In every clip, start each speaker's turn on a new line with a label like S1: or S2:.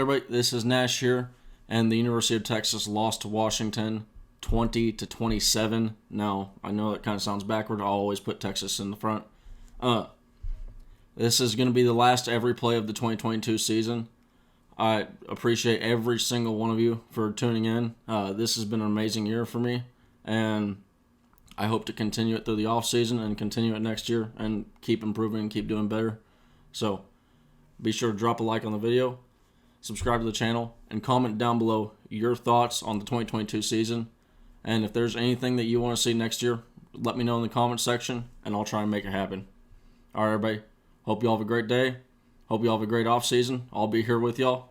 S1: Everybody, this is Nash here, and the University of Texas lost to Washington 20-27. Now, I know that kind of sounds backward. I'll always put Texas in the front. This is going to be the last every play of the 2022 season. I appreciate every single one of you for tuning in. This has been an amazing year for me, and I hope to continue it through the offseason and continue it next year and keep improving and keep doing better. So, be sure to drop a like on the video, subscribe to the channel, and comment down below your thoughts on the 2022 season. And if there's anything that you want to see next year, let me know in the comment section, and I'll try and make it happen. All right, everybody. Hope you all have a great day. Hope you all have a great offseason. I'll be here with y'all.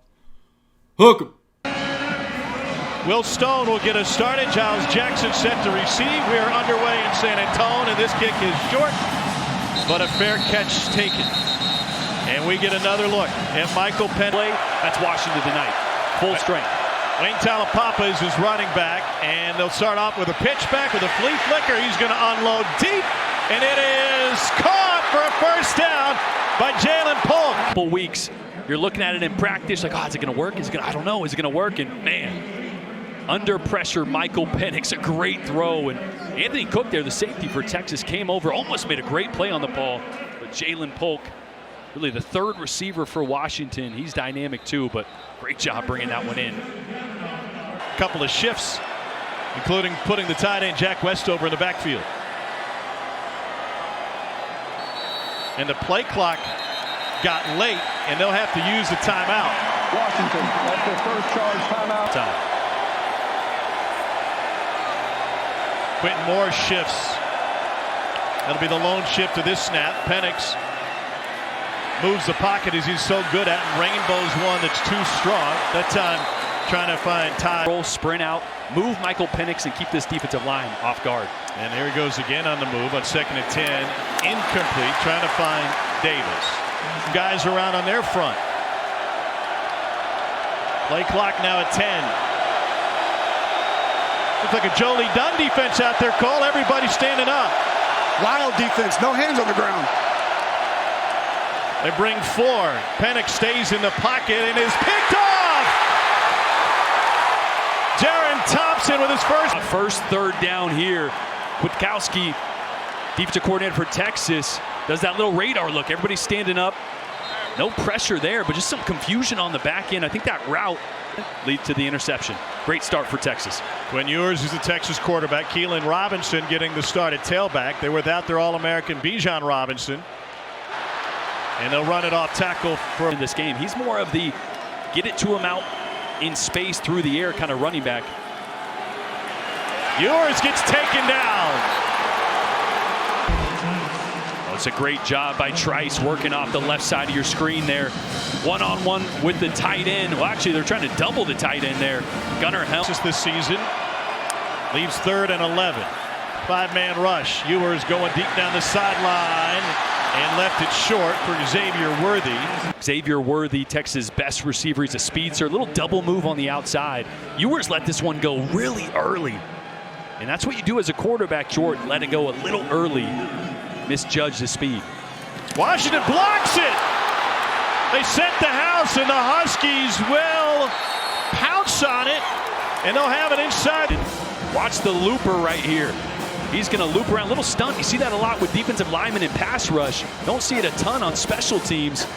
S1: Hook 'em!
S2: Will Stone will get us started. Giles Jackson set to receive. We are underway in San Antonio, and this kick is short, but a fair catch taken. And we get another look at Michael Penix.
S3: That's Washington tonight. Full strength.
S2: Wayne Taulapapa is his running back, and they'll start off with a pitch back with a flea flicker. He's going to unload deep, and it is caught for a first down by Jalen Polk.
S3: Couple weeks, you're looking at it in practice, like, oh, is it going to work? I don't know. Is it going to work? And man, under pressure, Michael Penix, a great throw. And Anthony Cook there, the safety for Texas, came over, almost made a great play on the ball. But Jalen Polk, really the third receiver for Washington. He's dynamic too, but great job bringing that one in.
S2: A couple of shifts, including putting the tight end Jack Westover in the backfield. And the play clock got late, and they'll have to use the timeout.
S4: Washington, that's their first charge timeout.
S2: Quentin Moore shifts. That'll be the lone shift to this snap. Penix moves the pocket as he's so good at, and Rainbow's one that's too strong. That time trying to find time.
S3: Roll, sprint out, move Michael Penix and keep this defensive line off guard.
S2: And here he goes again on the move on 2nd and 10. Incomplete, trying to find Davis. Guys around on their front. Play clock now at 10. Looks like a Jolie Dunn defense out there, Cole. Everybody standing up.
S4: Wild defense, no hands on the ground.
S2: They bring 4. Penix stays in the pocket and is picked off. Jaron Thompson with his
S3: first third down here. Kwiatkowski, defensive coordinator for Texas, does that little radar look. Everybody's standing up. No pressure there, but just some confusion on the back end. I think that route lead to the interception. Great start for Texas.
S2: Quinn Ewers is the Texas quarterback. Keelan Robinson getting the start at tailback. They're without their All-American Bijan Robinson. And they'll run it off tackle for
S3: in this game. He's more of the get it to him out in space through the air kind of running back.
S2: Ewers gets taken down.
S3: Oh, it's a great job by Trice working off the left side of your screen there. One-on-one with the tight end. Well, actually, they're trying to double the tight end there. Gunnar Helm.
S2: This season leaves 3rd and 11. 5-man rush. Ewers going deep down the sideline and left it short for Xavier Worthy.
S3: Xavier Worthy, Texas' best receiver. He's a speedster. A little double move on the outside. Ewers let this one go really early. And that's what you do as a quarterback, Jordan. Let it go a little early. Misjudge the speed.
S2: Washington blocks it. They set the house, and the Huskies will pounce on it, and they'll have it inside.
S3: Watch the looper right here. He's going to loop around, a little stunt. You see that a lot with defensive linemen in pass rush. Don't see it a ton on special teams,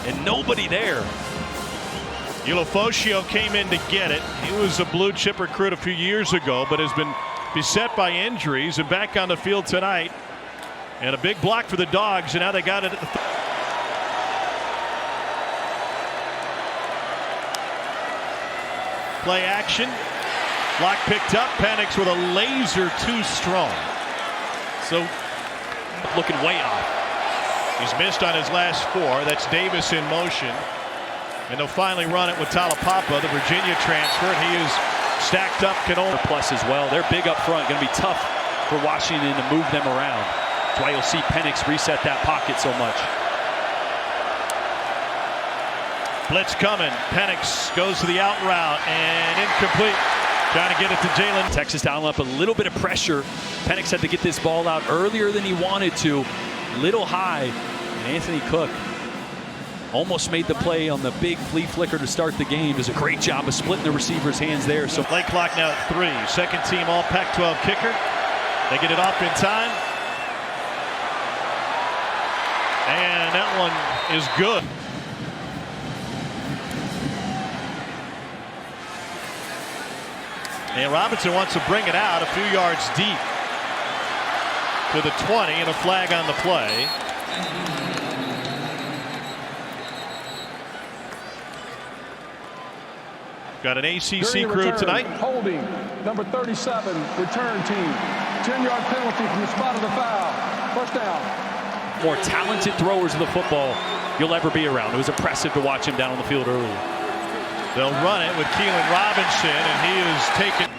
S3: and nobody there.
S2: Ulofoshio came in to get it. He was a blue chip recruit a few years ago, but has been beset by injuries and back on the field tonight. And a big block for the Dogs, and now they got it at the play action. Block picked up. Penix with a laser too strong. So
S3: looking way off.
S2: He's missed on his last 4. That's Davis in motion. And they'll finally run it with Taulapapa, the Virginia transfer. And he is stacked up.
S3: Plus as well. They're big up front. Going to be tough for Washington to move them around. That's why you'll see Penix reset that pocket so much.
S2: Blitz coming. Penix goes to the out route and incomplete. Trying to get it to Jalen.
S3: Texas down up a little bit of pressure. Penix had to get this ball out earlier than he wanted to. Little high. And Anthony Cook almost made the play on the big flea flicker to start the game. Does a great job of splitting the receiver's hands there. So
S2: play clock now at 3. Second team all Pac-12 kicker. They get it off in time. And that one is good. And Robinson wants to bring it out a few yards deep to the 20, and a flag on the play. Got an ACC crew tonight.
S4: Holding, number 37, return team. 10-yard penalty from the spot of the foul. First down.
S3: More talented throwers of the football you'll ever be around. It was impressive to watch him down on the field earlier.
S2: They'll run it with Keelan Robinson, and he is taken.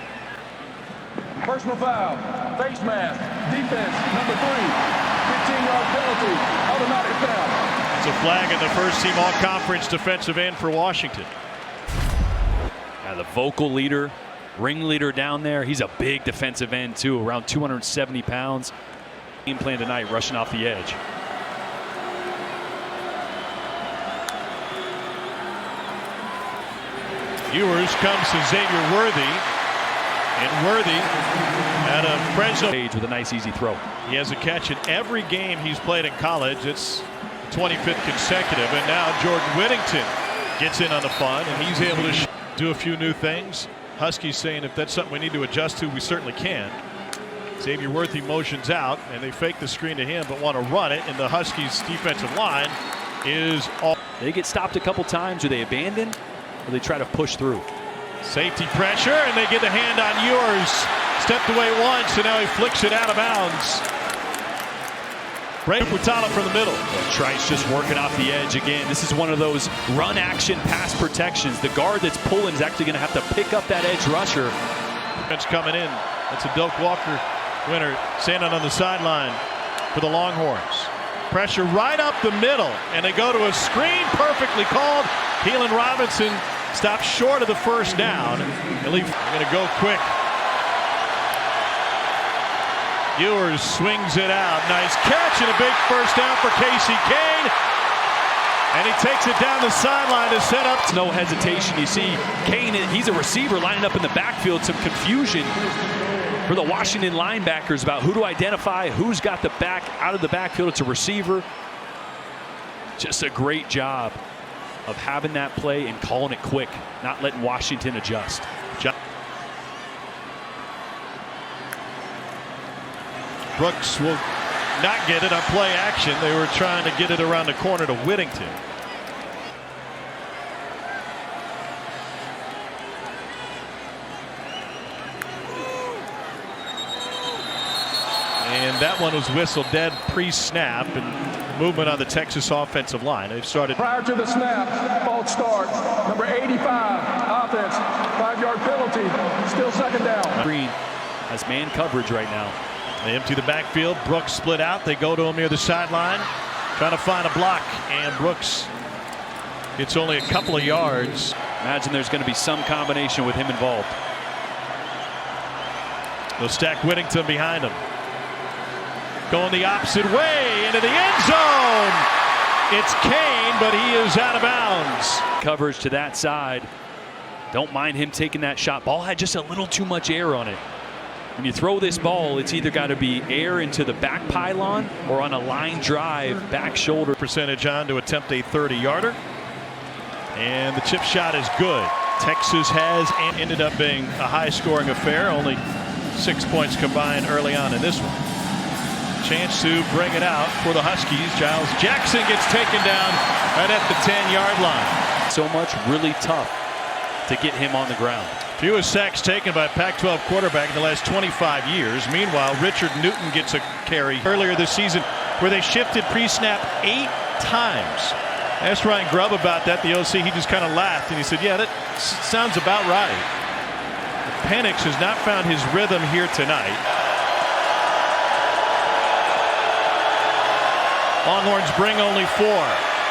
S4: Personal foul, face mask, defense, number 3. 15-yard penalty, automatic foul.
S2: It's a flag in the first team all-conference defensive end for Washington.
S3: The vocal leader, ringleader down there. He's a big defensive end too, around 270 pounds. Game plan tonight, rushing off the edge.
S2: Ewers comes to Xavier Worthy, and Worthy out of Fresno
S3: with a nice easy throw.
S2: He has a catch in every game he's played in college. It's 25th consecutive, and now Jordan Whittington gets in on the fun, and he's able to do a few new things. Huskies saying if that's something we need to adjust to, we certainly can. Xavier Worthy motions out, and they fake the screen to him but want to run it, and the Huskies defensive line is all.
S3: They get stopped a couple times, or they abandon, or they try to push through.
S2: Safety pressure, and they get the hand on Ewers. Stepped away once, and now he flicks it out of bounds. Brady Putala from the middle.
S3: Trice just working off the edge again. This is one of those run action pass protections. The guard that's pulling is actually going to have to pick up that edge rusher.
S2: It's coming in. That's a Doak Walker winner standing on the sideline for the Longhorns. Pressure right up the middle, and they go to a screen perfectly called. Keelan Robinson stops short of the first down. They're going to go quick. Ewers swings it out. Nice catch and a big first down for Casey Kane. And he takes it down the sideline to set up.
S3: No hesitation. You see Kane, he's a receiver lining up in the backfield. Some confusion for the Washington linebackers about who to identify, who's got the back out of the backfield. It's a receiver. Just a great job of having that play and calling it quick, not letting Washington adjust.
S2: Brooks will not get it on play action. They were trying to get it around the corner to Whittington. And that one was whistled dead pre-snap, and movement on the Texas offensive line. They've started.
S4: Prior to the snap, false start. Number 85, offense, 5-yard penalty, still second down.
S3: Green has man coverage right now.
S2: They empty the backfield. Brooks split out. They go to him near the sideline, trying to find a block, and Brooks gets only a couple of yards.
S3: Imagine there's going to be some combination with him involved.
S2: They'll stack Whittington behind him. Going the opposite way into the end zone. It's Kane, but he is out of bounds.
S3: Coverage to that side. Don't mind him taking that shot. Ball had just a little too much air on it. When you throw this ball, it's either got to be air into the back pylon or on a line drive, back shoulder.
S2: Percentage on to attempt a 30-yarder. And the chip shot is good. Texas has ended up being a high-scoring affair. Only 6 points combined early on in this one. Chance to bring it out for the Huskies. Giles Jackson gets taken down right at the 10-yard line.
S3: So much really tough to get him on the ground.
S2: Fewest sacks taken by a Pac-12 quarterback in the last 25 years. Meanwhile, Richard Newton gets a carry earlier this season where they shifted pre-snap 8 times. I asked Ryan Grubb about that, the OC. He just kind of laughed, and he said, yeah, that sounds about right. Penix has not found his rhythm here tonight. Longhorns bring only 4.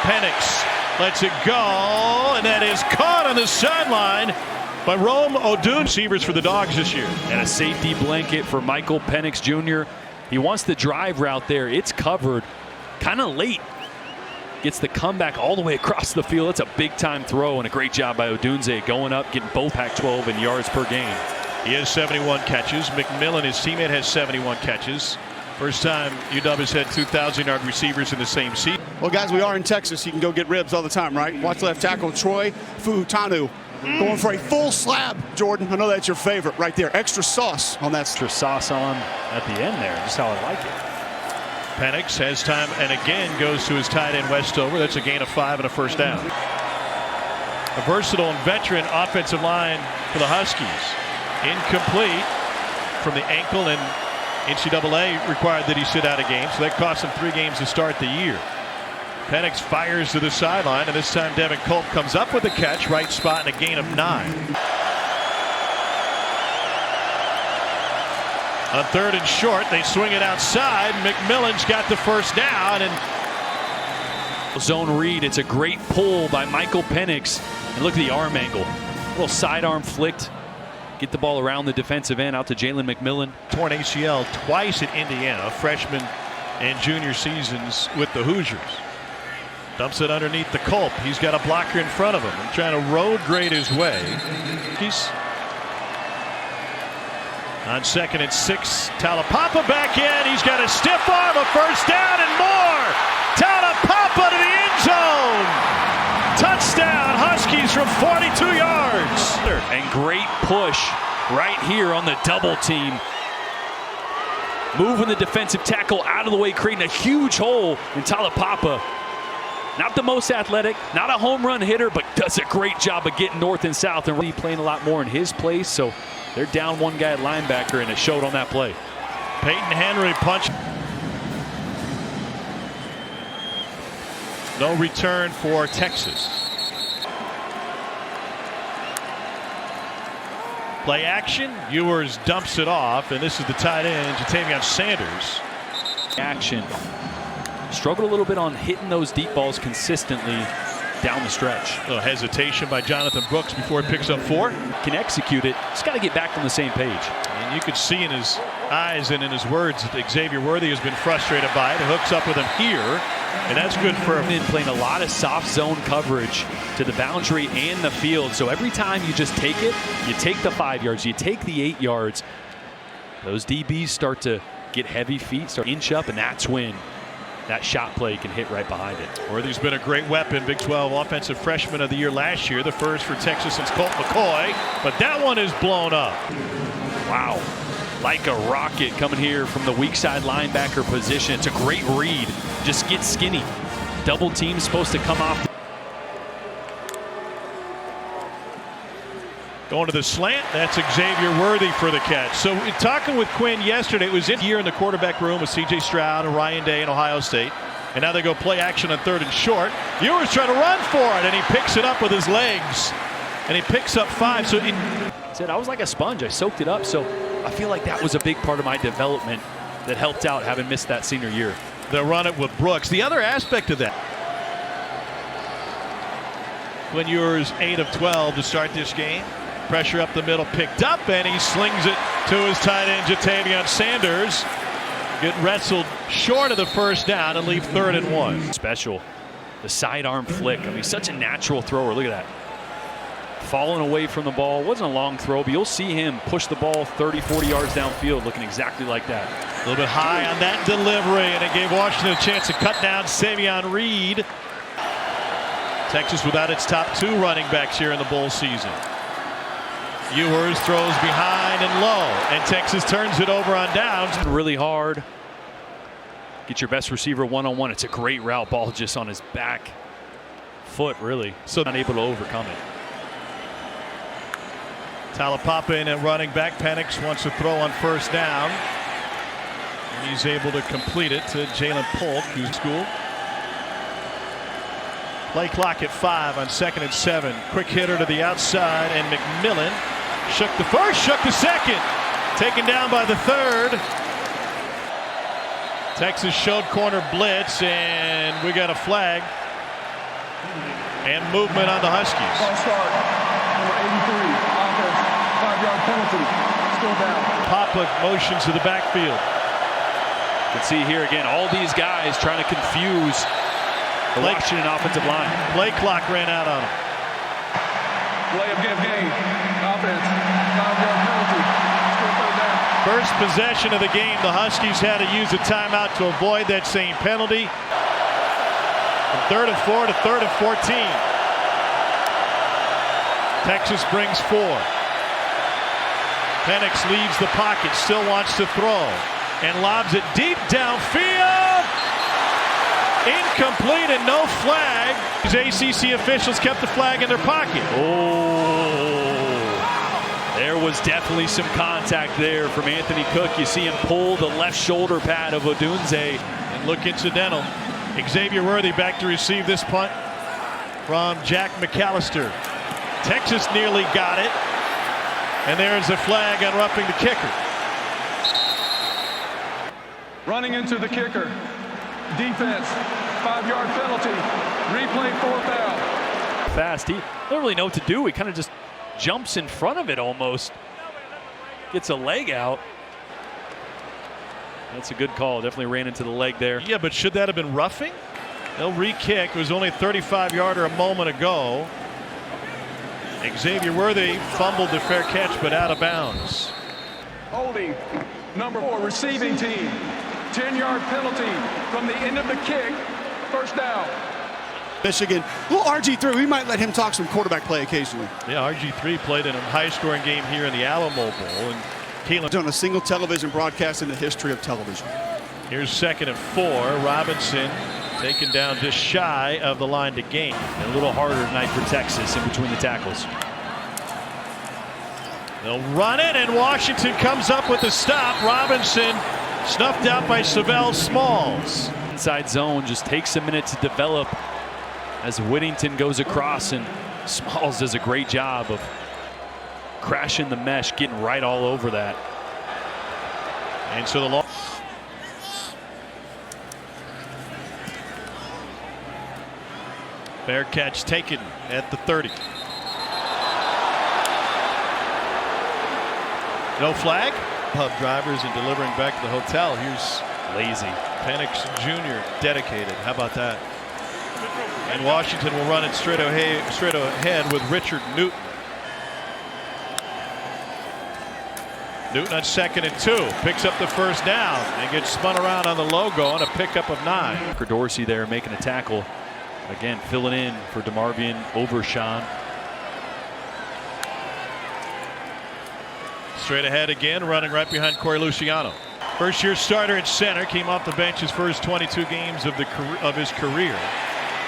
S2: Penix lets it go, and that is caught on the sideline by Rome Odun. Receivers for the Dogs this year.
S3: And a safety blanket for Michael Penix Jr. He wants the drive route there. It's covered kind of late. Gets the comeback all the way across the field. That's a big-time throw, and a great job by Odunze going up, getting both Pac-12 in yards per game.
S2: He has 71 catches. McMillan, his teammate, has 71 catches. First time UW has had 2,000-yard receivers in the same season.
S5: Well, guys, we are in Texas. You can go get ribs all the time, right? Watch left tackle Troy Fuutanu going for a full slab. Jordan, I know that's your favorite right there. Extra sauce on that.
S3: Extra sauce on at the end there, just how I like it.
S2: Penix has time and again goes to his tight end Westover. That's a gain of 5 and a first down. A versatile and veteran offensive line for the Huskies. Incomplete from the ankle, and NCAA required that he sit out a game, so that cost him 3 games to start the year. Penix fires to the sideline, and this time Devin Culp comes up with a catch, right spot, and a gain of 9. On 3rd and short, they swing it outside. McMillan's got the first down, and
S3: zone read. It's a great pull by Michael Penix, and look at the arm angle. A little sidearm flicked. Get the ball around the defensive end out to Jalen McMillan.
S2: Torn ACL twice at Indiana, freshman and junior seasons with the Hoosiers. Dumps it underneath the Culp. He's got a blocker in front of him and trying to road grade his way. He's on 2nd and 6. Talapapa back in. He's got a stiff arm, a first down, and more. Talapapa to the end zone. Touchdown, Huskies from 42 yards.
S3: And great push right here on the double team. Moving the defensive tackle out of the way, creating a huge hole in Talapapa. Not the most athletic, not a home run hitter, but does a great job of getting north and south and really playing a lot more in his place. So they're down one guy at linebacker, and it showed on that play.
S2: Peyton Henry punch. No return for Texas. Play action. Ewers dumps it off, and this is the tight end, Jatavion Sanders.
S3: Action. Struggled a little bit on hitting those deep balls consistently down the stretch.
S2: A little hesitation by Jonathan Brooks before he picks up 4.
S3: Can execute it. Just got to get back on the same page.
S2: And you could see in his eyes and in his words that Xavier Worthy has been frustrated by it. It hooks up with him here, and that's good for him.
S3: Playing a lot of soft zone coverage to the boundary and the field. So every time you just take it, you take the 5 yards, you take the 8 yards. Those DBs start to get heavy feet, start to inch up, and that's when that shot play can hit right behind it.
S2: Worthy's been a great weapon. Big 12 Offensive Freshman of the Year last year. The first for Texas since Colt McCoy. But that one is blown up.
S3: Wow. Like a rocket coming here from the weak side linebacker position. It's a great read. Just get skinny. Double team's supposed to come off.
S2: Going to the slant. That's Xavier Worthy for the catch. So talking with Quinn yesterday, it was in here in the quarterback room with C.J. Stroud and Ryan Day in Ohio State. And now they go play action on 3rd and short. Ewers trying to run for it, and he picks it up with his legs. And he picks up 5. So
S3: I was like a sponge. I soaked it up. So I feel like that was a big part of my development that helped out having missed that senior year.
S2: They'll run it with Brooks. The other aspect of that, Quinn Ewers 8 of 12 to start this game. Pressure up the middle, picked up, and he slings it to his tight end, Jatavion Sanders. Get wrestled short of the first down and leave 3rd and 1.
S3: Special. The sidearm flick. I mean, he's such a natural thrower. Look at that. Falling away from the ball. Wasn't a long throw, but you'll see him push the ball 30, 40 yards downfield looking exactly like that.
S2: A little bit high on that delivery, and it gave Washington a chance to cut down Savion Reed. Texas without its top 2 running backs here in the bowl season. Ewers throws behind and low, and Texas turns it over on downs.
S3: Really hard. Get your best receiver one-on-one. It's a great route. Ball just on his back foot, really. So unable to overcome it.
S2: Talapapa in at running back. Penix wants to throw on 1st down. And he's able to complete it to Jalen Polk, who's school. Play clock at 5 on 2nd and 7. Quick hitter to the outside, and McMillan shook the first, shook the second. Taken down by the 3rd. Texas showed corner blitz, and we got a flag. And movement on the Huskies.
S4: False start. Number 83. Offense. 5-yard penalty. Still down.
S2: Papa motions to the backfield.
S3: You can see here again all these guys trying to confuse The Washington offensive line.
S2: Play clock ran out on him.
S4: Play of game. Offense. 5-yard penalty. Still third down.
S2: First possession of the game, the Huskies had to use a timeout to avoid that same penalty. From 3rd and 4 to 3rd and 14. Texas brings 4. Penix leaves the pocket, still wants to throw, and lobs it deep downfield. Incomplete and no flag. These ACC officials kept the flag in their pocket.
S3: Oh, there was definitely some contact there from Anthony Cook. You see him pull the left shoulder pad of Odunze.
S2: And look incidental. Xavier Worthy back to receive this punt from Jack McAllister. Texas nearly got it. And there's a flag on roughing the kicker.
S4: Running into the kicker. Defense. 5-yard penalty. Replay 4th down.
S3: Fast. He don't really know what to do. He kind of just jumps in front of it almost. Gets a leg out. That's a good call. Definitely ran into the leg there.
S2: Yeah, but should that have been roughing? They'll re-kick. It was only a 35-yarder a moment ago. Xavier Worthy fumbled the fair catch, but out of bounds.
S4: Holding. Number 4 receiving team. 10-yard penalty from the end of the kick. First down.
S5: Michigan. Well, RG3, we might let him talk some quarterback play occasionally.
S2: Yeah, RG3 played in a high-scoring game here in the Alamo Bowl. And Kalen
S5: Done a single television broadcast in the history of television.
S2: Here's 2nd and 4. Robinson taken down just shy of the line to gain.
S3: And a little harder tonight for Texas in between the tackles.
S2: They'll run it, and Washington comes up with a stop. Robinson snuffed out by Savell Smalls.
S3: Inside zone just takes a minute to develop as Whittington goes across, and Smalls does a great job of crashing the mesh, getting right all over that.
S2: And so the long fair catch taken at the 30. No flag. Pub drivers and delivering back to the hotel. Here's
S3: Lazy.
S2: Penix Jr. dedicated. How about that? And Washington will run it straight ahead with Richard Newton. Newton on 2nd and 2. Picks up the first down and gets spun around on the logo on a pickup of 9.
S3: Dorsey there making a tackle. Again, filling in for DeMarvion Overshawn.
S2: Straight ahead again, running right behind Corey Luciano. First-year starter at center, came off the bench his first 22 games of his career.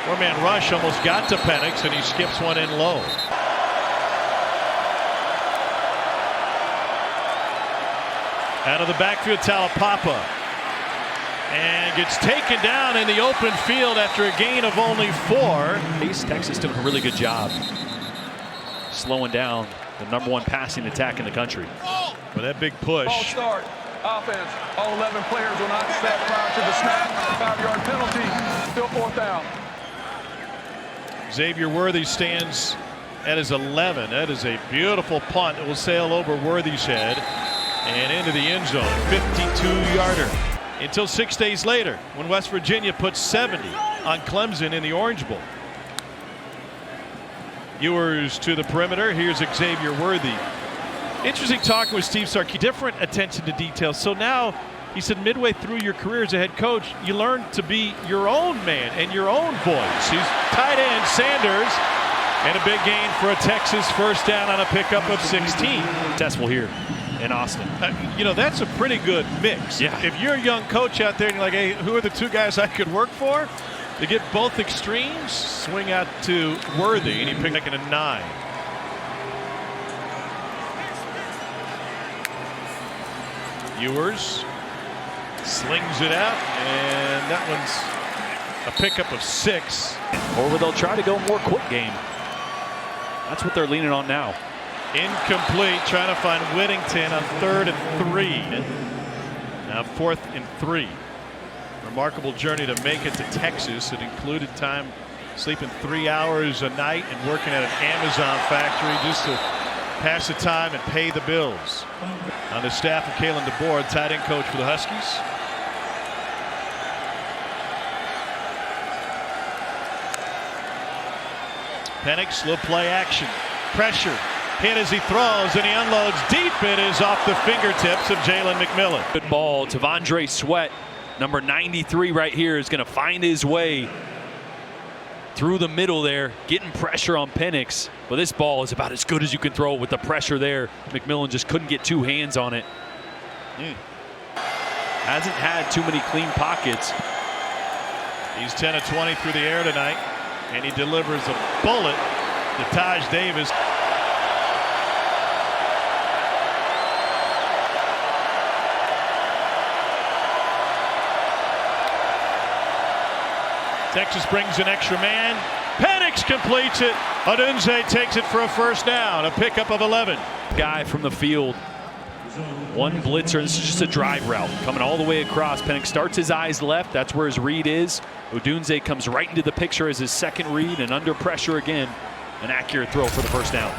S2: Four-man rush almost got to Penix, and he skips one in low. Out of the backfield, Talapapa. And gets taken down in the open field after a gain of only 4.
S3: Texas doing a really good job slowing down the #1 passing attack in the country.
S2: With that big push.
S4: Ball start. Offense. All 11 players will not step prior to the snap. 5-yard penalty. Still 4th down.
S2: Xavier Worthy stands at his 11. That is a beautiful punt that will sail over Worthy's head and into the end zone. 52-yarder. Until 6 days later, when West Virginia put 70 on Clemson in the Orange Bowl. Ewers to the perimeter. Here's Xavier Worthy. Interesting talking with Steve Sarkisian. Different attention to detail. So now, he said, midway through your career as a head coach, you learn to be your own man and your own voice. He's tight end Sanders, and a big gain for a Texas first down on a pickup of 16.
S3: Successful here in Austin.
S2: You know, that's a pretty good mix.
S3: Yeah.
S2: If you're a young coach out there and you're like, hey, who are the 2 guys I could work for? To get both extremes, swing out to Worthy, and he picked a 9. Ewers slings it out, and that one's a pickup of 6.
S3: Or they'll try to go more quick game. That's what they're leaning on now.
S2: Incomplete, trying to find Whittington on 3rd and 3. Now 4th and 3. Remarkable journey to make it to Texas. It included time sleeping 3 hours a night and working at an Amazon factory just to pass the time and pay the bills. On the staff of Kalen DeBoer, tight end coach for the Huskies. Penix, little play action. Pressure. Hit as he throws, and he unloads deep. It is off the fingertips of Jalen McMillan.
S3: Good ball. T'Vondre Sweat, number 93 right here, is going to find his way through the middle there, getting pressure on Penix. But this ball is about as good as you can throw with the pressure there. McMillan just couldn't get two hands on it. Hasn't had too many clean pockets.
S2: He's 10 of 20 through the air tonight, and he delivers a bullet to Taj Davis. Texas brings an extra man. Penix completes it. Odunze takes it for a first down. A pickup of 11.
S3: Guy from the field. One blitzer. This is just a drive route coming all the way across. Penix starts his eyes left. That's where his read is. Odunze comes right into the picture as his second read, and under pressure again. An accurate throw for the first down.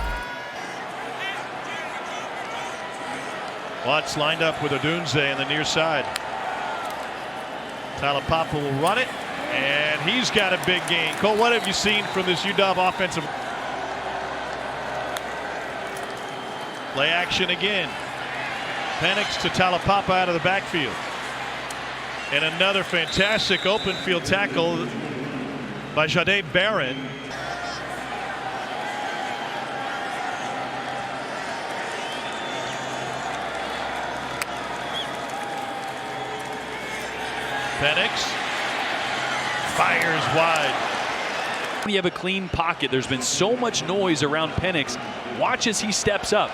S2: Watts lined up with Odunze on the near side. Talapapa will run it. And he's got a big gain. Cole, what have you seen from this UW offensive? Play action again. Penix to Talapapa out of the backfield. And another fantastic open field tackle by Jahdae Barron. Penix fires wide.
S3: When you have a clean pocket, there's been so much noise around Penix. Watch as he steps up.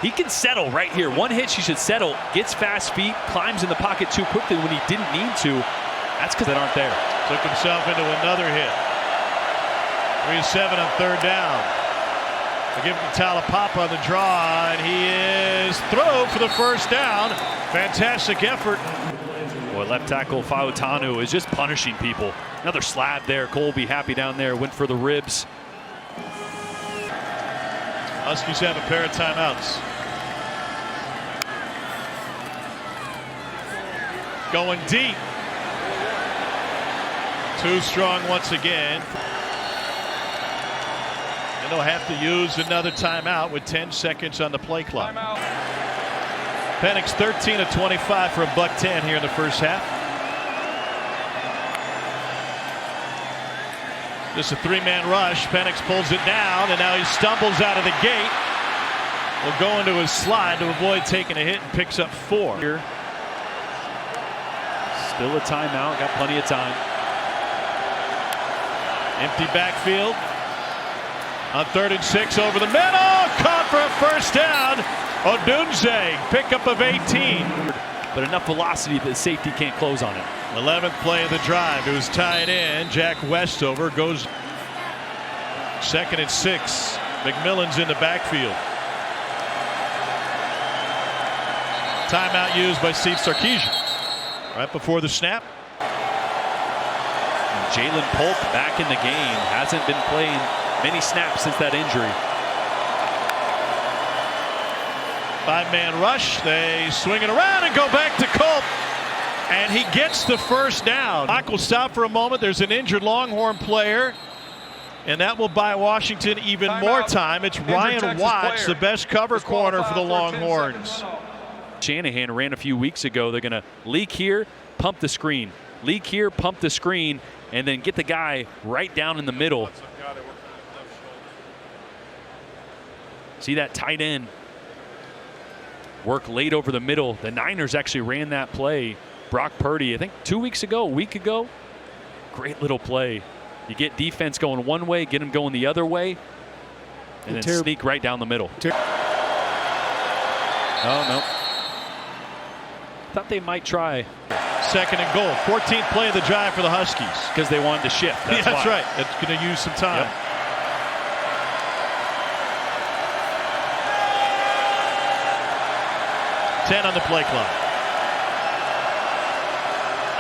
S3: He can settle right here. One hitch, he should settle. Gets fast feet, climbs in the pocket too quickly when he didn't need to. That's because they aren't there.
S2: Took himself into another hit. 3-7 on third down. They give it to Talapapa on the draw, and he is through for the first down. Fantastic effort.
S3: Boy, left tackle Fautanu is just punishing people. Another slab there. Cole will be happy down there. Went for the ribs.
S2: Huskies have a pair of timeouts. Going deep. Too strong once again. And they'll have to use another timeout with 10 seconds on the play clock. Penix 13 of 25 for a $110 here in the first half. Just a three-man rush. Penix pulls it down, and now he stumbles out of the gate. Will go into his slide to avoid taking a hit and picks up 4.
S3: Here. Still a timeout. Got plenty of time.
S2: Empty backfield. On 3rd and 6 over the middle. Caught for a first down. Odunze, pickup of 18.
S3: But enough velocity that the safety can't close on it.
S2: 11th play of the drive. It was tied in. Jack Westover goes 2nd and 6. McMillan's in the backfield. Timeout used by Steve Sarkisian. Right before the snap.
S3: Jalen Polk back in the game. Hasn't been playing many snaps since that injury.
S2: 5-man rush. They swing it around and go back to Culp. And he gets the first down. Clock will stop for a moment. There's an injured Longhorn player. And that will buy Washington even more time. It's Ryan Watts, the best cover corner for the Longhorns.
S3: Shanahan ran a few weeks ago. They're going to leak here, pump the screen. Leak here, pump the screen, and then get the guy right down in the middle. See that tight end work late over the middle. The Niners actually ran that play. Brock Purdy, I think 2 weeks ago, a week ago. Great little play. You get defense going one way, get them going the other way, and then sneak right down the middle. Oh, no. Thought they might try.
S2: 2nd and goal. 14th play of the drive for the Huskies.
S3: Because they wanted to shift. That's
S2: right. That's going to use some time.
S3: Yep.
S2: Ten on the play clock.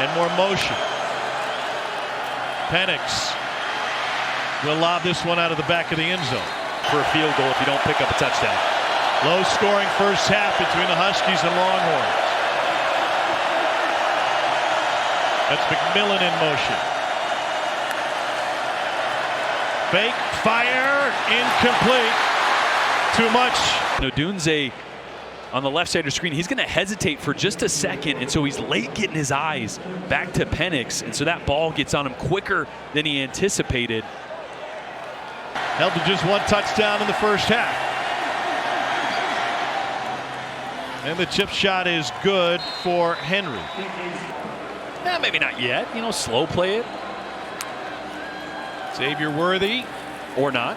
S2: And more motion. Penix will lob this one out of the back of the end zone.
S3: For a field goal if you don't pick up a touchdown.
S2: Low scoring first half between the Huskies and Longhorns. That's McMillan in motion. Fake, fire, incomplete. Too much.
S3: Odunze on the left side of the screen, he's going to hesitate for just a second, and so he's late getting his eyes back to Penix, and so that ball gets on him quicker than he anticipated.
S2: Held to just one touchdown in the first half. And the chip shot is good for Henry.
S3: Maybe not yet. You know, slow play it.
S2: Xavier Worthy.
S3: Or not.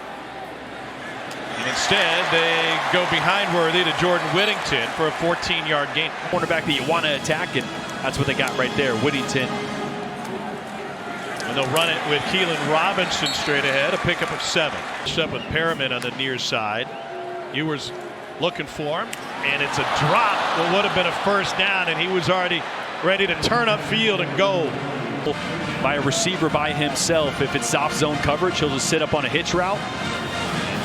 S2: And instead, they go behind Worthy to Jordan Whittington for a 14-yard gain.
S3: Cornerback that you want to attack, and that's what they got right there, Whittington.
S2: And they'll run it with Keelan Robinson straight ahead, a pickup of 7. Up with Perriman on the near side. Ewers looking for him, and it's a drop. What would have been a first down, and he was already ready to turn up field and go.
S3: By a receiver by himself. If it's soft zone coverage, he'll just sit up on a hitch route.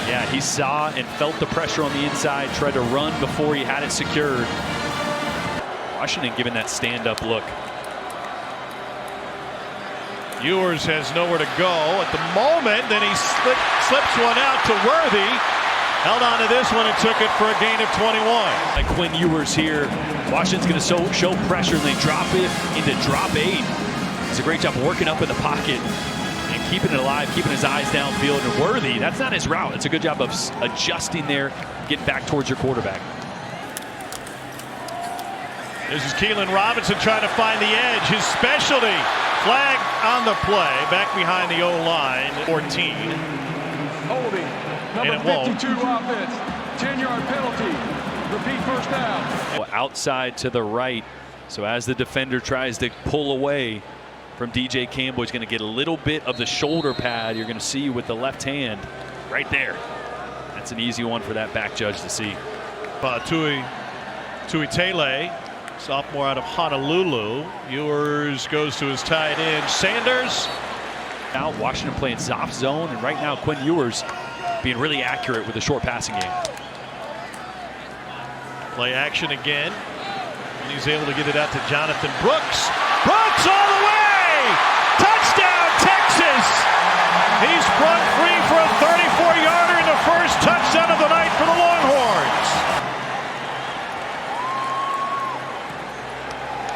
S3: Yeah, he saw and felt the pressure on the inside, tried to run before he had it secured. Washington giving that stand-up look.
S2: Ewers has nowhere to go at the moment. Then he slips one out to Worthy. Held on to this one and took it for a gain of 21.
S3: Like Quinn Ewers here. Washington's going to show pressure, and they drop it into drop 8. It's a great job working up in the pocket and keeping it alive, keeping his eyes downfield. And Worthy, that's not his route. It's a good job of adjusting there, getting back towards your quarterback.
S2: This is Keelan Robinson trying to find the edge. His specialty. Flag on the play. Back behind the O-line. 14.
S4: Holding. Number 52 offense. 10-yard penalty. Repeat first down.
S3: Outside to the right. So as the defender tries to pull away from DJ Campbell, he's going to get a little bit of the shoulder pad. You're going to see with the left hand right there. That's an easy one for that back judge to see.
S2: Tuitele, sophomore out of Honolulu. Ewers goes to his tight end, Sanders.
S3: Now Washington playing soft zone, and right now Quinn Ewers being really accurate with the short passing game.
S2: Play action again. And he's able to get it out to Jonathan Brooks. Brooks all the way! Touchdown, Texas! He's sprung free for a 34-yarder in the first touchdown of the night for the Longhorns.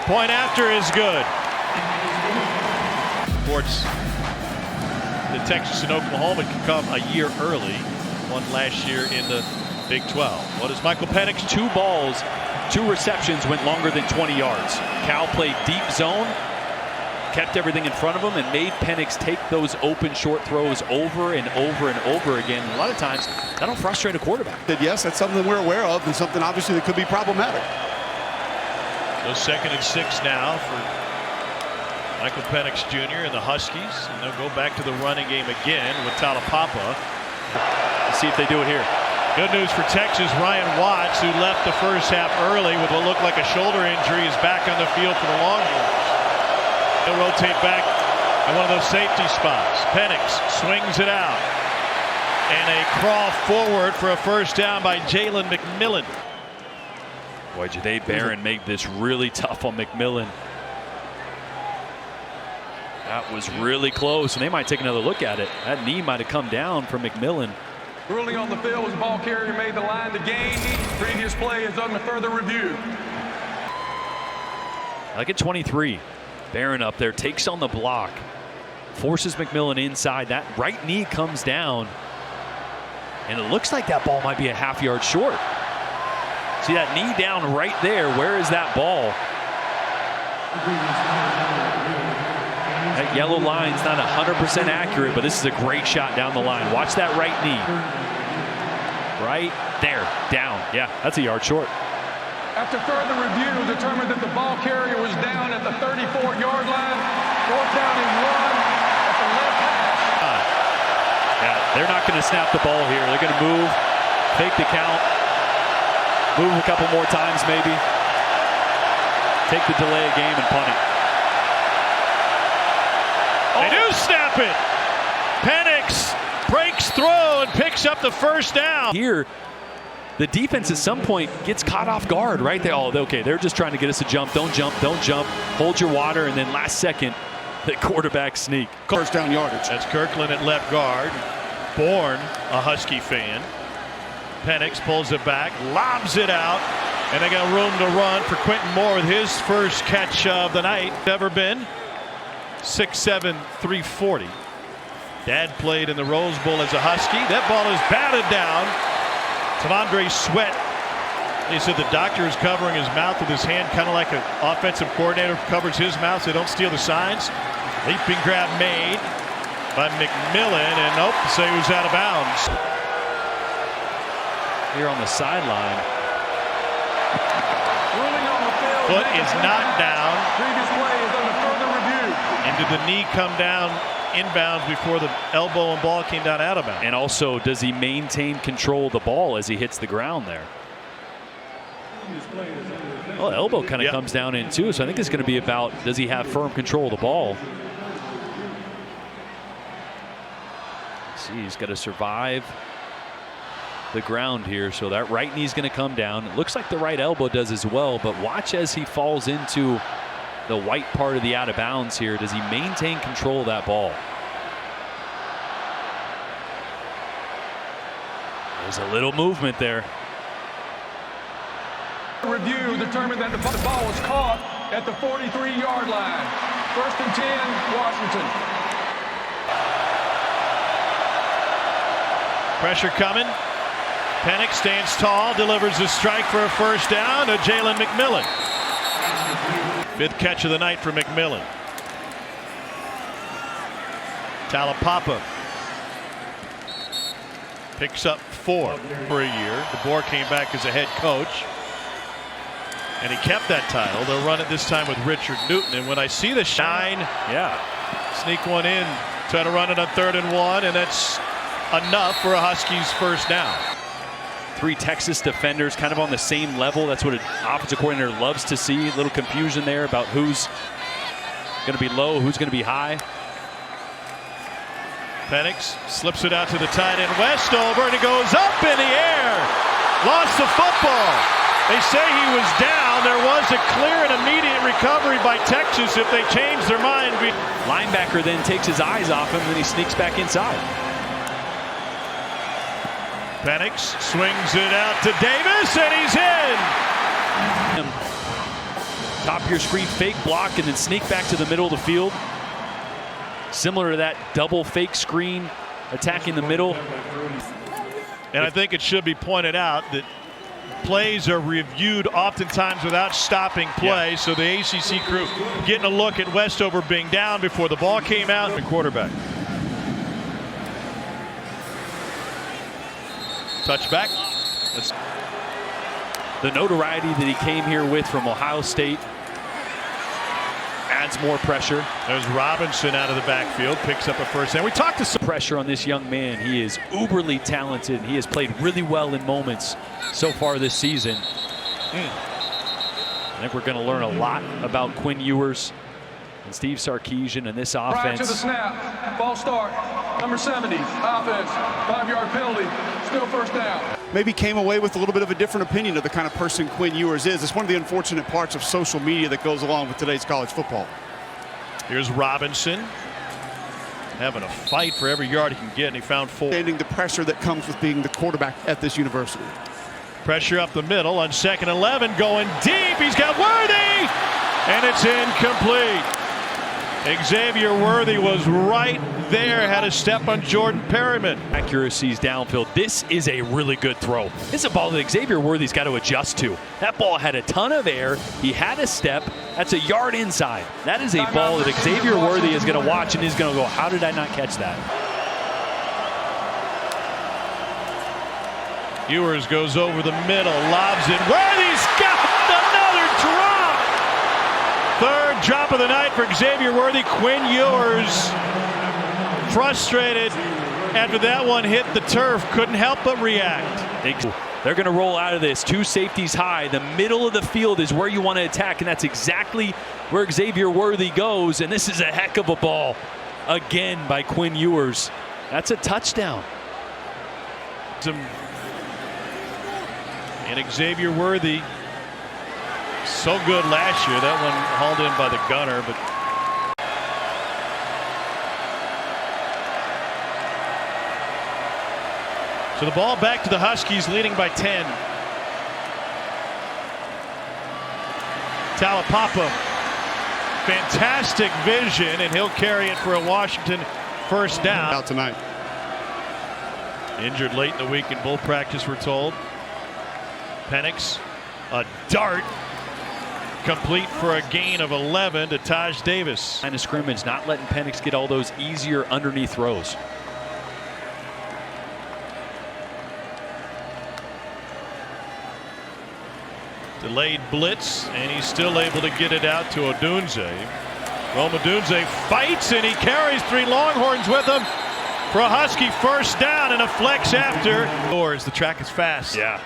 S2: Point after is good. Sports. The Texas and Oklahoma can come a year early. Won last year in the Big 12. What is Michael Penix?
S3: 2 balls, 2 receptions went longer than 20 yards. Cal played deep zone, kept everything in front of him, and made Penix take those open short throws over and over and over again. A lot of times, that'll frustrate a quarterback.
S5: Yes, that's something we're aware of, and something obviously that could be problematic.
S2: So 2nd and 6 now for Michael Penix Jr. and the Huskies. And they'll go back to the running game again with Talapapa.
S3: Let's see if they do it here.
S2: Good news for Texas. Ryan Watts, who left the first half early with what looked like a shoulder injury, is back on the field for the Longhorns. They'll rotate back in one of those safety spots. Penix swings it out. And a crawl forward for a first down by Jalen McMillan.
S3: Boy, Jahdae Barron made this really tough on McMillan. That was really close, and they might take another look at it. That knee might have come down for McMillan.
S4: Ruling on the field was ball carrier made the line to gain. Previous play is under further review.
S3: Like at 23, Barron up there takes on the block, forces McMillan inside. That right knee comes down, and it looks like that ball might be a half-yard short. See that knee down right there. Where is that ball? That yellow line's not 100% accurate, but this is a great shot down the line. Watch that right knee. Right there, down. Yeah, that's a yard short.
S4: After further review, determined that the ball carrier was down at the 34-yard line. 4th down and 1 at the left hash.
S3: Yeah, they're not going to snap the ball here. They're going to move, fake the count, move a couple more times maybe, take the delay of game and punt it.
S2: They do snap it. Penix breaks through and picks up the first down.
S3: Here, the defense at some point gets caught off guard, right? They're just trying to get us to jump. Don't jump, don't jump. Hold your water, and then last second, the quarterback sneak.
S5: First down yardage.
S2: That's Kirkland at left guard. born a Husky fan. Penix pulls it back, lobs it out, and they got room to run for Quentin Moore with his first catch of the night ever been. 6'7", 340. Dad played in the Rose Bowl as a Husky. That ball is batted down. T'Vondre Sweat. He said the doctor is covering his mouth with his hand, kind of like an offensive coordinator covers his mouth so they don't steal the signs. Leaping grab made by McMillan, and nope, say he was out of bounds.
S3: Here on the sideline.
S2: Foot is not down.
S4: Previous play is under further review.
S2: And did the knee come down inbounds before the elbow and ball came down out of bounds?
S3: And also, does he maintain control of the ball as he hits the ground there? Well, elbow kind of comes down in too, so I think it's going to be about, does he have firm control of the ball? Let's see, he's got to survive the ground here, so that right knee's going to come down. It looks like the right elbow does as well, but watch as he falls into the white part of the out of bounds here. Does he maintain control of that ball? There's a little movement there.
S4: Review determined that the ball was caught at the 43-yard line. 1st and 10, Washington.
S2: Pressure coming. Penix stands tall, delivers a strike for a first down to Jalen McMillan. 5th catch of the night for McMillan. Talapapa picks up 4 for a year. DeBoer came back as a head coach, and he kept that title. They'll run it this time with Richard Newton, and when I see the shine, sneak one in, try to run it on 3rd and 1, and that's enough for a Huskies first down.
S3: 3 Texas defenders kind of on the same level. That's what an offensive coordinator loves to see. A little confusion there about who's going to be low, who's going to be high.
S2: Penix slips it out to the tight end Westover, and it goes up in the air. Lost the football. They say he was down. There was a clear and immediate recovery by Texas if they changed their mind.
S3: Linebacker then takes his eyes off him, then he sneaks back inside.
S2: Penix swings it out to Davis, and he's in.
S3: Top of your screen fake block and then sneak back to the middle of the field. Similar to that double fake screen attacking the middle.
S2: And I think it should be pointed out that plays are reviewed oftentimes without stopping play. So the ACC crew getting a look at Westover being down before the ball came out. And quarterback. Touchback. That's
S3: the notoriety that he came here with from Ohio State adds more pressure.
S2: There's Robinson out of the backfield, picks up a first down. We talked to some
S3: pressure on this young man. He is uberly talented. He has played really well in moments so far this season. I think we're going to learn a lot about Quinn Ewers and Steve Sarkisian and this offense.
S4: Prior to the snap, false start, number 70, offense, 5-yard penalty, still first down.
S5: Maybe came away with a little bit of a different opinion of the kind of person Quinn Ewers is. It's one of the unfortunate parts of social media that goes along with today's college football.
S2: Here's Robinson having a fight for every yard he can get, and he found 4.
S5: Understanding the pressure that comes with being the quarterback at this university.
S2: Pressure up the middle on 2nd and 11, going deep. He's got Worthy, and it's incomplete. Xavier Worthy was right there, had a step on Jordan Perryman.
S3: Accuracies downfield. This is a really good throw. This is a ball that Xavier Worthy's got to adjust to. That ball had a ton of air. He had a step. That's a yard inside. That is a ball that Xavier Worthy is going to watch and is going to go, how did I not catch that?
S2: Ewers goes over the middle, lobs it. Worthy's got another drop. 3rd drop of the night for Xavier Worthy. Quinn Ewers frustrated after that one hit the turf. Couldn't help but react.
S3: They're going to roll out of this. 2 safeties high. The middle of the field is where you want to attack, and that's exactly where Xavier Worthy goes. And this is a heck of a ball again by Quinn Ewers. That's a touchdown.
S2: And Xavier Worthy, so good last year. That one hauled in by the gunner, but So the ball back to the Huskies, leading by 10. Talapapa, fantastic vision, and he'll carry it for a Washington first down.
S5: Out tonight.
S2: Injured late in the week in bull practice, we're told. Penix, a dart, complete for a gain of 11 to Taj Davis.
S3: Line of scrimmage, not letting Penix get all those easier underneath throws.
S2: Delayed blitz, and he's still able to get it out to Odunze. Rome Odunze fights, and he carries 3 Longhorns with him for a Husky first down and a flex after. The track is fast.
S3: Yeah.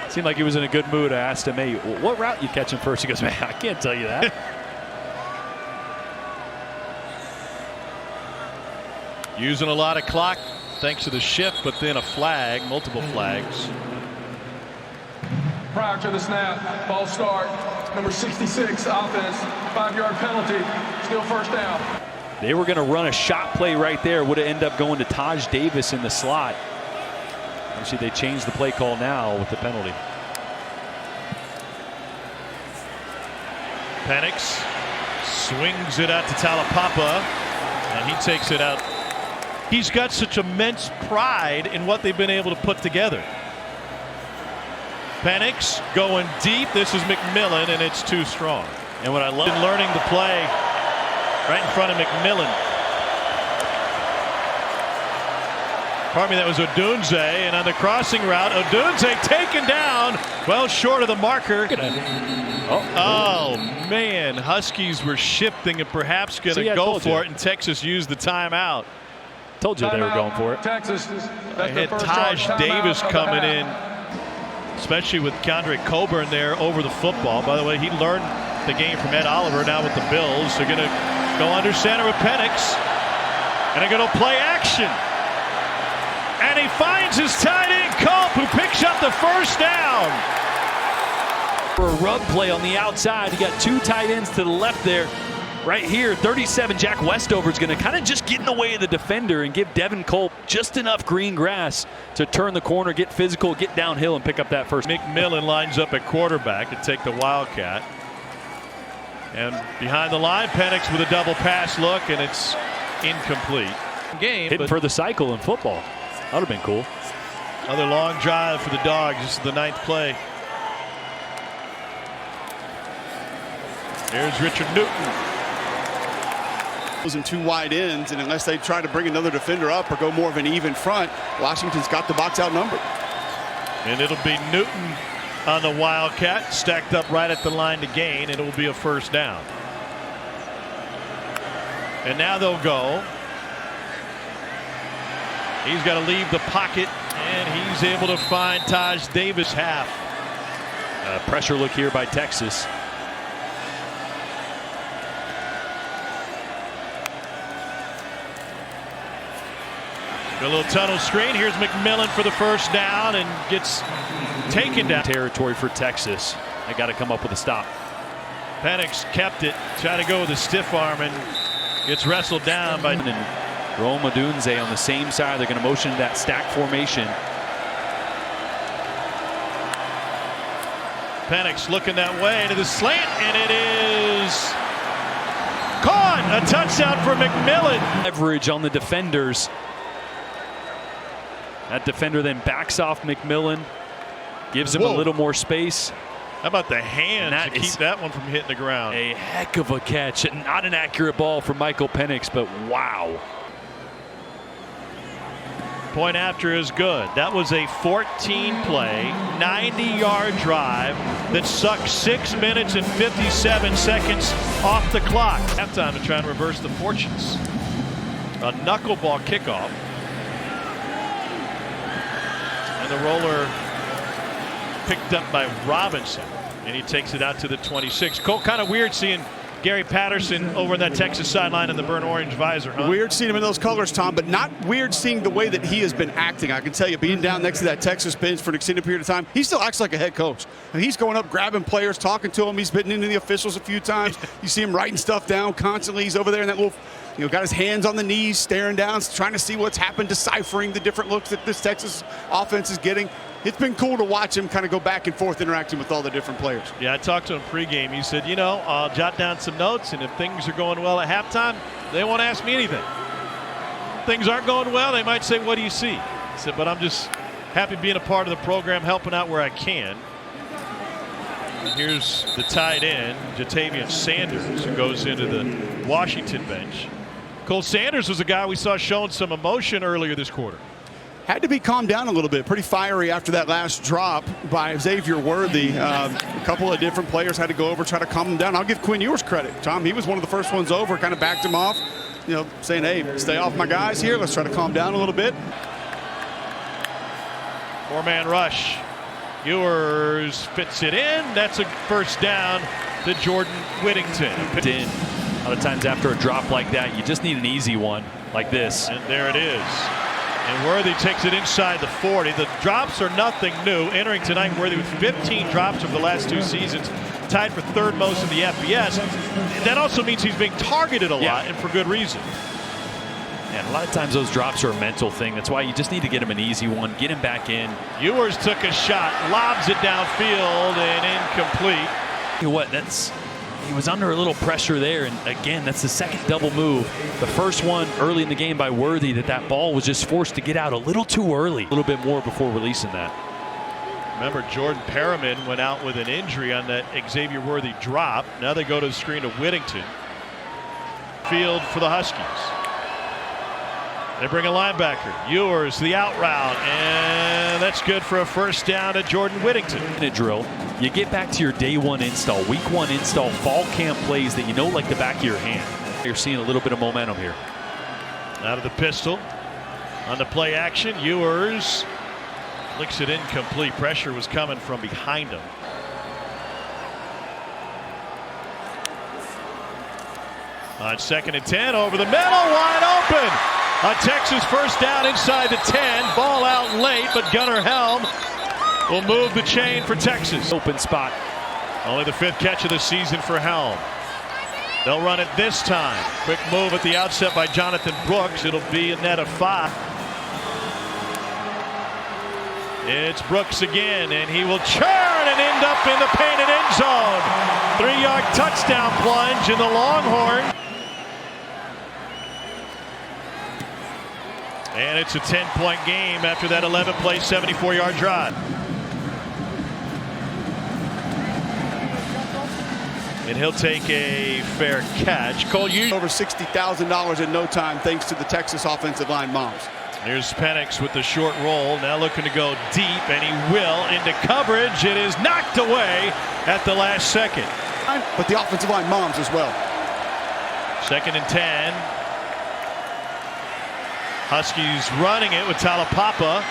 S3: Seemed like he was in a good mood. I asked him, hey, what route you catching first? He goes, man, I can't tell you that.
S2: Using a lot of clock thanks to the shift, but then a flag, multiple flags.
S4: Prior to the snap, ball start, number 66, offense, 5-yard penalty, still first down.
S3: They were going to run a shot play right there. Would have ended up going to Taj Davis in the slot. Obviously, they changed the play call now with the penalty.
S2: Penix swings it out to Talapapa, and he takes it out. He's got such immense pride in what they've been able to put together. Penix going deep. This is McMillan, and it's too strong. And what I love in learning the play right in front of McMillan. Pardon me, that was Odunze, and on the crossing route, Odunze taken down, well short of the marker. Oh man, Huskies were shifting and perhaps going to go for it, and Texas used the timeout.
S3: Told you they were going for it.
S4: Texas.
S2: I had Taj Davis coming in, especially with Keandre Coburn there over the football. By the way, he learned the game from Ed Oliver now with the Bills. They're going to go under center with Penix, and they're going to play action. And he finds his tight end, Culp, who picks up the first down.
S3: For a rub play on the outside, you got 2 tight ends to the left there. Right here, 37, Jack Westover is going to kind of just get in the way of the defender and give Devin Culp just enough green grass to turn the corner, get physical, get downhill, and pick up that first.
S2: McMillan lines up at quarterback and take the Wildcat. And behind the line, Penix with a double pass look, and it's incomplete. Game,
S3: hitting for the cycle in football. That would have been cool.
S2: Another long drive for the Dogs. This is the 9th play. Here's Richard Newton.
S5: And 2 wide ends, and unless they try to bring another defender up or go more of an even front, Washington's got the box outnumbered.
S2: And it'll be Newton on the Wildcat, stacked up right at the line to gain, and it will be a first down. And now they'll go. He's got to leave the pocket, and he's able to find Taj Davis half.
S3: Pressure look here by Texas.
S2: A little tunnel screen. Here's McMillan for the first down and gets taken down.
S3: Territory for Texas. They got to come up with a stop.
S2: Penix kept it, trying to go with a stiff arm, and gets wrestled down by
S3: Rome Odunze on the same side. They're going to motion that stack formation.
S2: Penix looking that way to the slant, and it is caught. A touchdown for McMillan.
S3: Leverage on the defenders. That defender then backs off McMillan, gives him a little more space.
S2: How about the hand to keep that one from hitting the ground?
S3: A heck of a catch. Not an accurate ball from Michael Penix, but wow.
S2: Point after is good. That was a 14-play, 90-yard drive that sucked 6 minutes and 57 seconds off the clock. Halftime to try and reverse the fortunes. A knuckleball kickoff. And the roller picked up by Robinson, and he takes it out to the 26. Cole, kind of weird seeing Gary Patterson over in that Texas sideline in the burnt orange visor, huh?
S5: Weird seeing him in those colors, Tom, but not weird seeing the way that he has been acting. I can tell you, being down next to that Texas bench for an extended period of time, he still acts like a head coach. And he's going up, grabbing players, talking to them. He's bitten into the officials a few times. You see him writing stuff down constantly. He's over there in that little, got his hands on the knees, staring down, trying to see what's happened, deciphering the different looks that this Texas offense is getting. It's been cool to watch him kind of go back and forth interacting with all the different players.
S2: Yeah, I talked to him pregame. He said, I'll jot down some notes, and if things are going well at halftime, they won't ask me anything. If things aren't going well, they might say, what do you see? I said, but I'm just happy being a part of the program, helping out where I can. And here's the tight end, Jatavian Sanders, who goes into the Washington bench. Cole Sanders was a guy we saw showing some emotion earlier this quarter.
S5: Had to be calmed down a little bit. Pretty fiery after that last drop by Xavier Worthy. A couple of different players had to go over, try to calm him down. I'll give Quinn Ewers credit. Tom, he was one of the first ones over, kind of backed him off, saying, hey, stay off my guys here. Let's try to calm down a little bit.
S2: Four-man rush. Ewers fits it in. That's a first down to Jordan Whittington.
S3: A lot of times after a drop like that, you just need an easy one like this.
S2: And there it is. And Worthy takes it inside the 40. The drops are nothing new. Entering tonight, Worthy with 15 drops over the last 2 seasons, tied for third most in the FBS. That also means he's being targeted a lot, and for good reason.
S3: And a lot of times those drops are a mental thing. That's why you just need to get him an easy one, get him back in.
S2: Ewers took a shot, lobs it downfield, and incomplete.
S3: You know what? He was under a little pressure there, and again, that's the second double move. The first one early in the game by Worthy, that ball was just forced to get out a little too early. A little bit more before releasing that.
S2: Remember, Jordan Perriman went out with an injury on that Xavier Worthy drop. Now they go to the screen to Whittington. Field for the Huskies. They bring a linebacker. Ewers, the out route, and that's good for a first down to Jordan Whittington.
S3: In a drill, you get back to your day one install, week one install, fall camp plays that you know like the back of your hand. You're seeing a little bit of momentum here.
S2: Out of the pistol. On the play action, Ewers flicks it incomplete. Pressure was coming from behind him. On 2nd and 10, over the middle, wide open. A Texas first down inside the 10. Ball out late, but Gunnar Helm will move the chain for Texas.
S3: Open spot.
S2: Only the 5th catch of the season for Helm. They'll run it this time. Quick move at the outset by Jonathan Brooks. It'll be a net of 5. It's Brooks again, and he will churn and end up in the painted end zone. 3-yard touchdown plunge in the Longhorn. And it's a 10-point game after that 11-play, 74-yard drive. And he'll take a fair catch. Cole,
S5: over $60,000 in no time thanks to the Texas offensive line moms.
S2: Here's Penix with the short roll. Now looking to go deep, and he will into coverage. It is knocked away at the last second.
S5: But the offensive line moms as well.
S2: 2nd and 10. Huskies running it with Talapapa,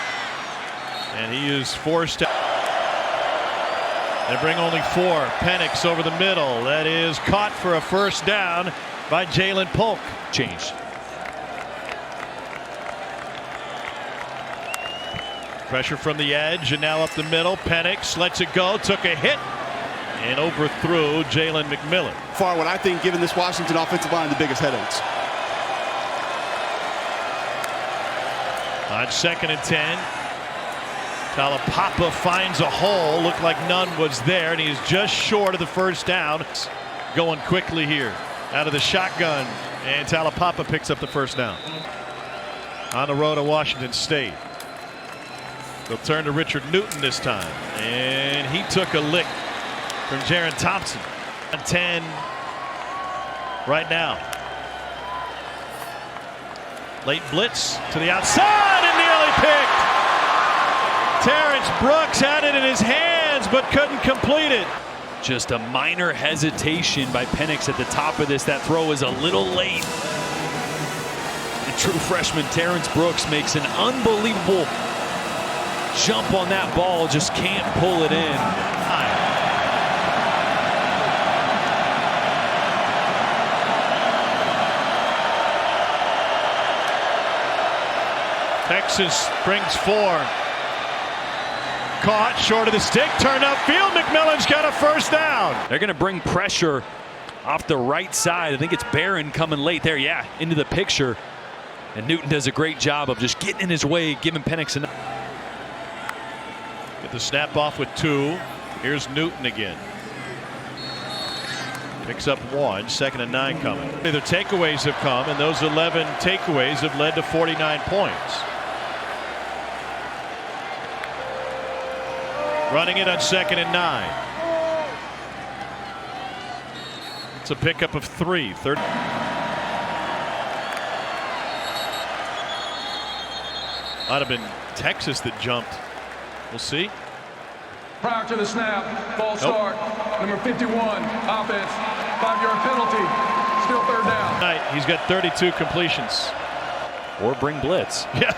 S2: and he is forced out. They bring only 4. Penix over the middle. That is caught for a first down by Jalen Polk.
S3: Changed.
S2: Pressure from the edge, and now up the middle. Penix lets it go, took a hit, and overthrew Jalen McMillan.
S5: Far what I think, given this Washington offensive line, the biggest headaches.
S2: On 2nd and 10, Talapapa finds a hole. Looked like none was there, and he's just short of the first down. Going quickly here out of the shotgun, and Talapapa picks up the first down. On the road to Washington State. They'll turn to Richard Newton this time, and he took a lick from Jaron Thompson. On 10 right now. Late blitz to the outside and nearly picked. Terrence Brooks had it in his hands but couldn't complete it.
S3: Just a minor hesitation by Penix at the top of this. That throw is a little late. The true freshman Terrence Brooks makes an unbelievable jump on that ball, just can't pull it in.
S2: Texas brings 4. Caught short of the stick, turned upfield. McMillan's got a first down.
S3: They're going to bring pressure off the right side. I think it's Barron coming late there. Yeah, into the picture. And Newton does a great job of just getting in his way, giving Penix enough.
S2: Get the snap off with 2. Here's Newton again. Picks up 1. 2nd and 9 coming. The takeaways have come, and those 11 takeaways have led to 49 points. Running it on 2nd and 9. It's a pickup of 3. Third. Might have been Texas that jumped. We'll see.
S4: Prior to the snap, false start, number 51, offense, 5-yard penalty, still 3rd down.
S2: Tonight, he's got 32 completions.
S3: Or bring blitz.
S2: Yeah.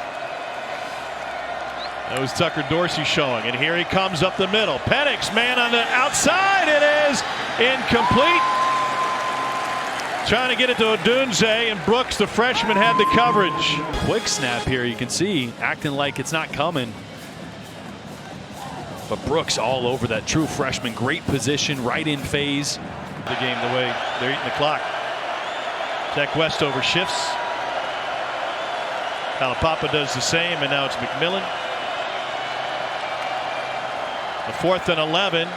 S2: That was Tucker Dorsey showing, and here he comes up the middle. Penix, man on the outside. It is incomplete. Trying to get it to Odunze, and Brooks, the freshman, had the coverage.
S3: Quick snap here. You can see acting like it's not coming. But Brooks all over that true freshman. Great position, right in phase.
S2: The game the way they're eating the clock. Zach Westover shifts. Talapapa does the same, and now it's McMillan. The 4th and 11.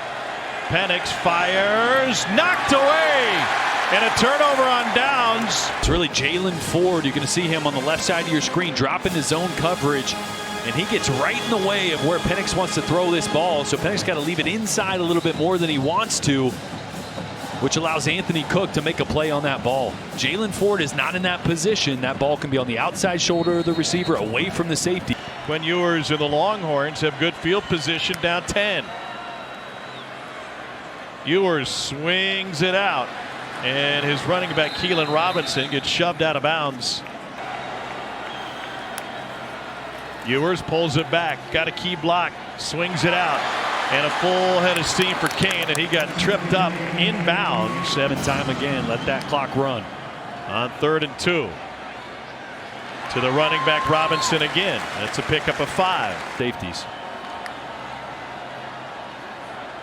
S2: Penix fires, knocked away, and a turnover on downs.
S3: It's really Jaylen Ford. You're going to see him on the left side of your screen dropping his zone coverage. And he gets right in the way of where Penix wants to throw this ball. So Penix got to leave it inside a little bit more than he wants to, which allows Anthony Cook to make a play on that ball. Jaylen Ford is not in that position. That ball can be on the outside shoulder of the receiver, away from the safety.
S2: Quinn Ewers and the Longhorns have good field position, down 10. Ewers swings it out, and his running back Keelan Robinson gets shoved out of bounds. Ewers pulls it back, got a key block, swings it out, and a full head of steam for Kane, and he got tripped up inbounds.
S3: 7th time again, let that clock run.
S2: On 3rd and 2. To the running back Robinson again. That's a pickup of 5.
S3: Safeties.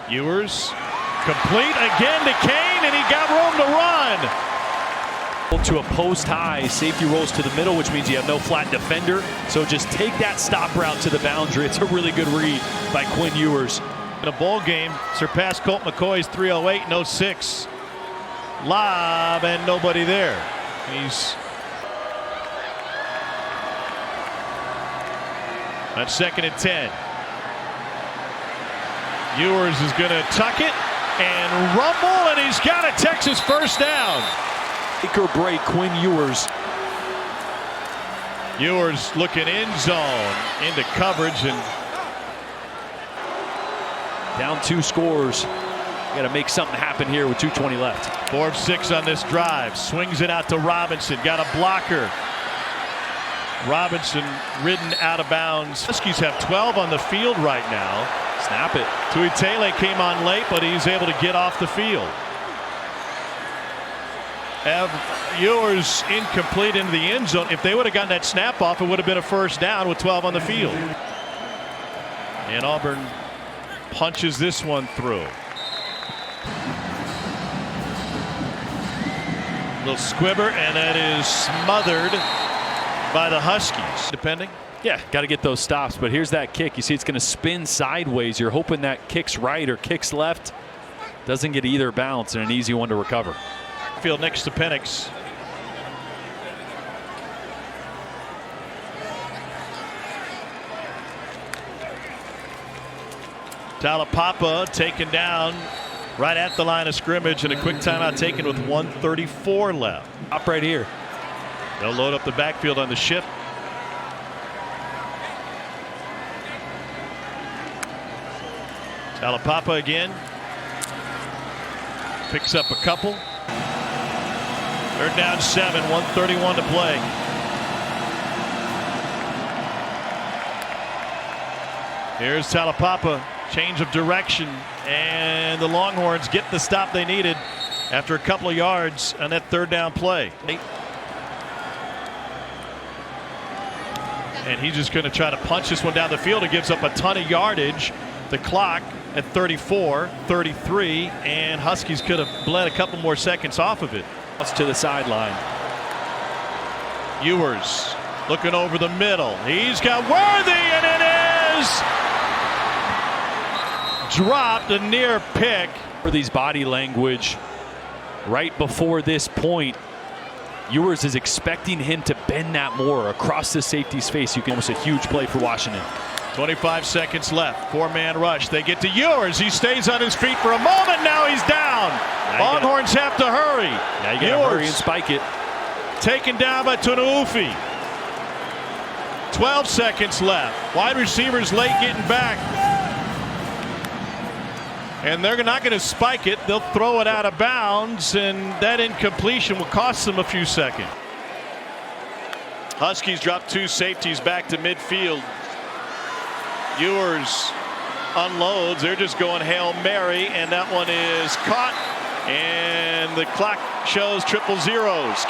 S2: Ewers complete again to Kane, and he got room to run.
S3: To a post high, safety rolls to the middle, which means you have no flat defender. So just take that stop route to the boundary. It's a really good read by Quinn Ewers.
S2: In a bowl game, surpassed Colt McCoy's 308 and 06. Lob, and nobody there. He's on 2nd and 10. Ewers is going to tuck it and rumble, and he's got a Texas first down.
S3: Make or break Quinn Ewers.
S2: Ewers looking end zone into coverage, and
S3: down 2 scores. Got to make something happen here with 2:20 left.
S2: 4 of 6 on this drive. Swings it out to Robinson. Got a blocker. Robinson ridden out of bounds. Huskies have 12 on the field right now.
S3: Snap it.
S2: Tuitele came on late, but he's able to get off the field. Ewers incomplete into the end zone. If they would have gotten that snap off, it would have been a first down with 12 on the field. And Auburn punches this one through. Little squibber, and that is smothered by the Huskies. Depending.
S3: Yeah, got to get those stops. But here's that kick. You see it's going to spin sideways. You're hoping that kicks right or kicks left. Doesn't get either bounce, and an easy one to recover.
S2: Field next to Penix. Talapapa taken down right at the line of scrimmage, and a quick timeout taken with 1:34 left.
S3: Up right here.
S2: They'll load up the backfield on the shift. Talapapa again. Picks up a couple. 3rd down 7, 1:31 to play. Here's Talapapa. Change of direction, and the Longhorns get the stop they needed after a couple of yards on that 3rd down play. And he's just going to try to punch this one down the field. It gives up a ton of yardage. The clock at 34, 33, and Huskies could have bled a couple more seconds off of it.
S3: To the sideline.
S2: Ewers looking over the middle. He's got Worthy, and it is dropped, a near pick.
S3: Worthy's body language right before this point. Ewers is expecting him to bend that more across the safety's face. You can almost a huge play for Washington.
S2: 25 seconds left. 4-man rush. They get to Ewers. He stays on his feet for a moment. Now he's down. Longhorns have to hurry.
S3: Now you got to hurry and spike it.
S2: Taken down by Tunuufi. 12 seconds left. Wide receivers late getting back. And they're not going to spike it. They'll throw it out of bounds, and that incompletion will cost them a few seconds. Huskies drop 2 safeties back to midfield. Ewers unloads. They're just going Hail Mary, and that one is caught. And the clock shows triple zeros.